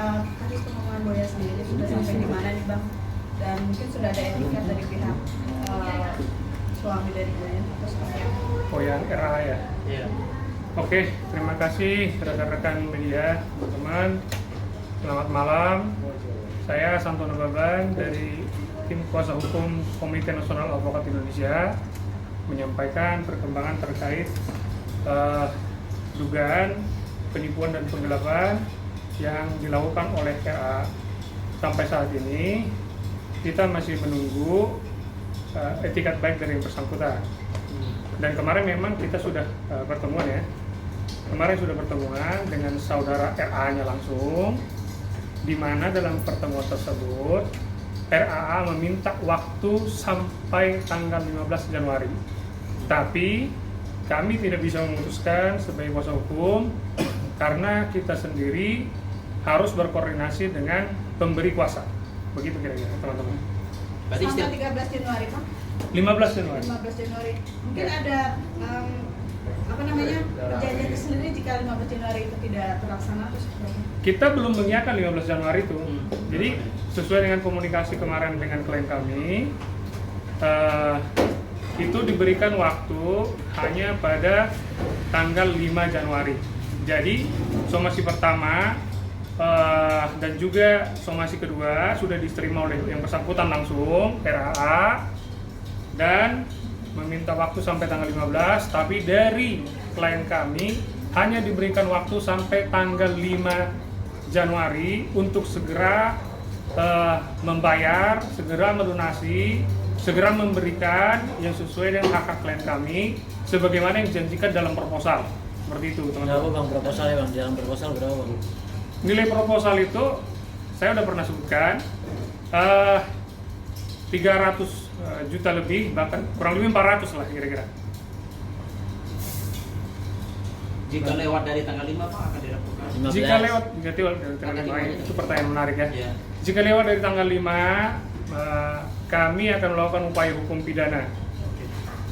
kasus pembunuhan Boya sendiri sudah sampai di mana nih Bang? Dan mungkin sudah ada etikat dari pihak suami dari Boya atau seperti apa? Oh yang RA ya? Iya. Oke, terima kasih rekan-rekan media, teman-teman. Selamat malam. Saya Santono Baban dari tim kuasa hukum Komite Nasional Advokat Indonesia menyampaikan perkembangan terkait dugaan penipuan dan penggelapan yang dilakukan oleh RA. Sampai saat ini kita masih menunggu etikat baik dari yang bersangkutan. Dan kemarin memang kita sudah pertemuan ya. Kemarin sudah pertemuan dengan saudara RA-nya langsung, di mana dalam pertemuan tersebut RAA meminta waktu sampai tanggal 15 Januari. Tapi kami tidak bisa memutuskan sebagai kuasa hukum karena kita sendiri harus berkoordinasi dengan pemberi kuasa. Begitu kira-kira teman-teman. Berarti Sampai 13 Januari Pak? 15 Januari. 15 Januari. Mungkin ada perjanjian sendiri jika 15 Januari itu tidak terlaksana atau seperti apa? Kita belum mengiyakan 15 Januari itu. Jadi sesuai dengan komunikasi kemarin dengan klien kami, itu diberikan waktu hanya pada tanggal 5 Januari. Jadi somasi pertama dan juga somasi kedua sudah diterima oleh yang bersangkutan langsung RAA dan meminta waktu sampai tanggal 15, tapi dari klien kami hanya diberikan waktu sampai tanggal 5 Januari untuk segera membayar, segera melunasi, segera memberikan yang sesuai dengan hak-hak klien kami sebagaimana yang dijanjikan dalam proposal. Seperti itu, teman-teman. berapa Bang proposalnya Bang? Dalam proposal berapa Bang? Nilai proposal itu saya udah pernah sebutkan 300 juta lebih, bahkan kurang lebih 400 lah kira-kira. Jika lewat dari tanggal 5 Pak akan dilakukan? Jika lewat dari tanggal 5, itu pertanyaan menarik ya. Iya. Jika lewat dari tanggal 5, kami akan melakukan upaya hukum pidana.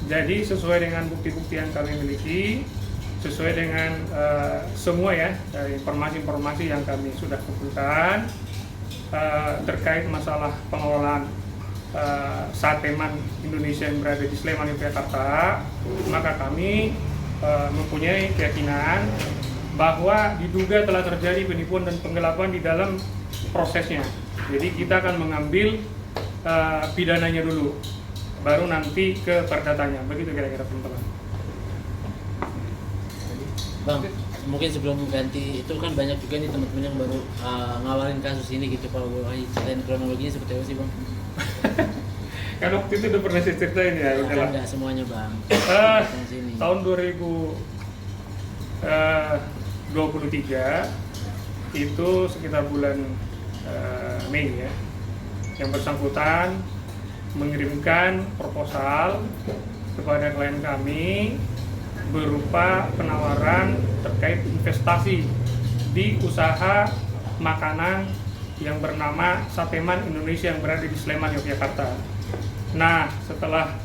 Jadi sesuai dengan bukti-bukti yang kami miliki, sesuai dengan semua ya informasi-informasi yang kami sudah kumpulkan terkait masalah pengelolaan Sateman Indonesia yang berada di Sleman, Yogyakarta, maka kami mempunyai keyakinan bahwa diduga telah terjadi penipuan dan penggelapan di dalam prosesnya. Jadi kita akan mengambil pidananya dulu, baru nanti ke perdatanya. Begitu kira-kira teman-teman. Bang, mungkin sebelum ganti itu kan banyak juga nih teman-teman yang baru ngawalin kasus ini gitu. Kalau boleh ceritain kronologinya seperti apa sih Bang? Kan waktu itu udah pernah saya ceritain ya, udahlah. Enggak semuanya Bang. Tahun 2023 itu sekitar bulan Mei ya, yang bersangkutan mengirimkan proposal kepada klien kami berupa penawaran terkait investasi di usaha makanan yang bernama Sateman Indonesia yang berada di Sleman, Yogyakarta. Nah, setelah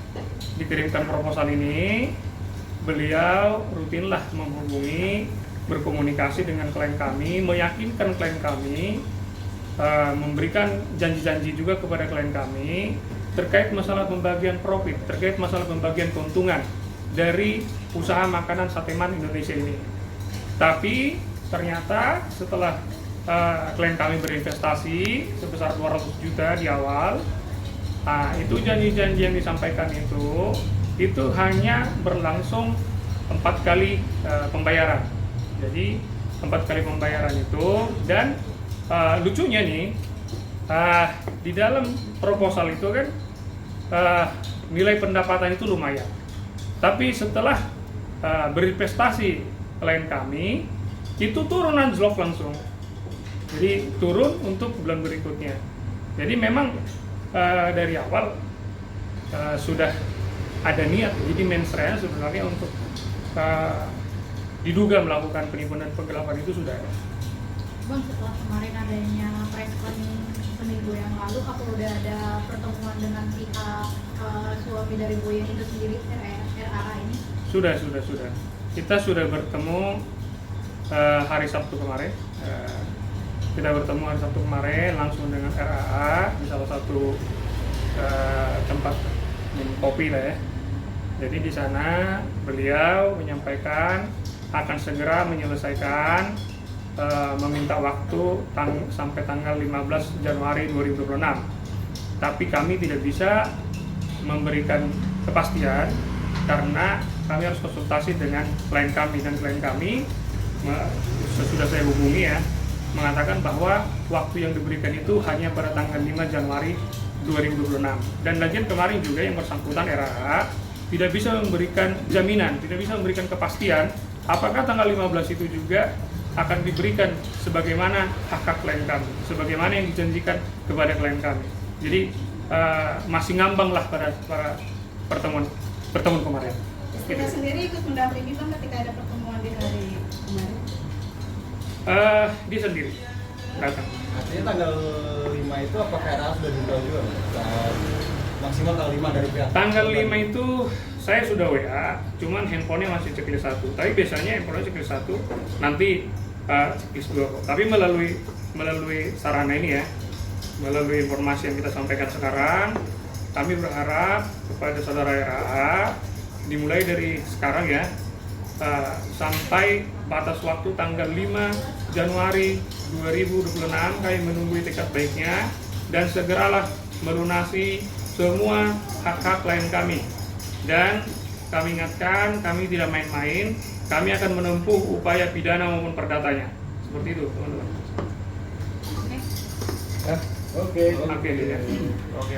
dikirimkan proposal ini, beliau rutinlah menghubungi, berkomunikasi dengan klien kami, meyakinkan klien kami, memberikan janji-janji juga kepada klien kami terkait masalah pembagian profit, terkait masalah pembagian keuntungan dari usaha makanan Sateman Indonesia ini. Tapi ternyata setelah klien kami berinvestasi sebesar 200 juta di awal, itu janji-janji yang disampaikan itu hanya berlangsung 4 kali pembayaran. Jadi 4 kali pembayaran itu, dan lucunya nih di dalam proposal itu kan nilai pendapatan itu lumayan. Tapi setelah berinvestasi klien kami itu turun anjlok langsung. Jadi turun untuk bulan berikutnya. Jadi memang dari awal sudah ada niat. Jadi mens rea sebenarnya untuk diduga melakukan penipuan dan penggelapan itu sudah ada. Bang, setelah kemarin adanya preskon seminggu yang lalu, apa udah ada pertemuan dengan pihak suami dari Boya itu sendiri, RAA ini? Sudah. Kita sudah bertemu hari Sabtu kemarin kita bertemu hari Sabtu kemarin langsung dengan RAA di salah satu tempat minum kopi lah ya. Jadi di sana beliau menyampaikan akan segera menyelesaikan, meminta waktu sampai tanggal 15 Januari 2026. Tapi kami tidak bisa memberikan kepastian karena kami harus konsultasi dengan klien kami, dan klien kami sesudah saya hubungi ya mengatakan bahwa waktu yang diberikan itu hanya pada tanggal 5 Januari 2026. Dan lagian kemarin juga yang bersangkutan RAA tidak bisa memberikan jaminan, tidak bisa memberikan kepastian apakah tanggal 15 itu juga akan diberikan sebagaimana hak klien kami, sebagaimana yang dijanjikan kepada klien kami. Jadi masih ngambang lah pada pertemuan kemarin. Kita sendiri ikut mendampingi Bang ketika ada pertemuan di hari kemarin? Dia sendiri datang. Artinya tanggal 5 itu apakah RA sudah diberitahu juga? Maksimal tanggal 5 dari pihak? Tanggal 5 itu saya sudah WA, cuman handphonenya masih checklist 1. Tapi biasanya handphonenya checklist 1, nanti checklist 2 kok. Tapi melalui sarana ini ya, melalui informasi yang kita sampaikan sekarang, kami berharap kepada saudara RAA dimulai dari sekarang ya, sampai batas waktu tanggal 5 Januari 2026 kami menunggu itikat baiknya dan segeralah melunasi semua hak-hak klien kami. Dan kami ingatkan, kami tidak main-main, kami akan menempuh upaya pidana maupun perdatanya. Seperti itu teman-teman. Oke. Oke. Oke.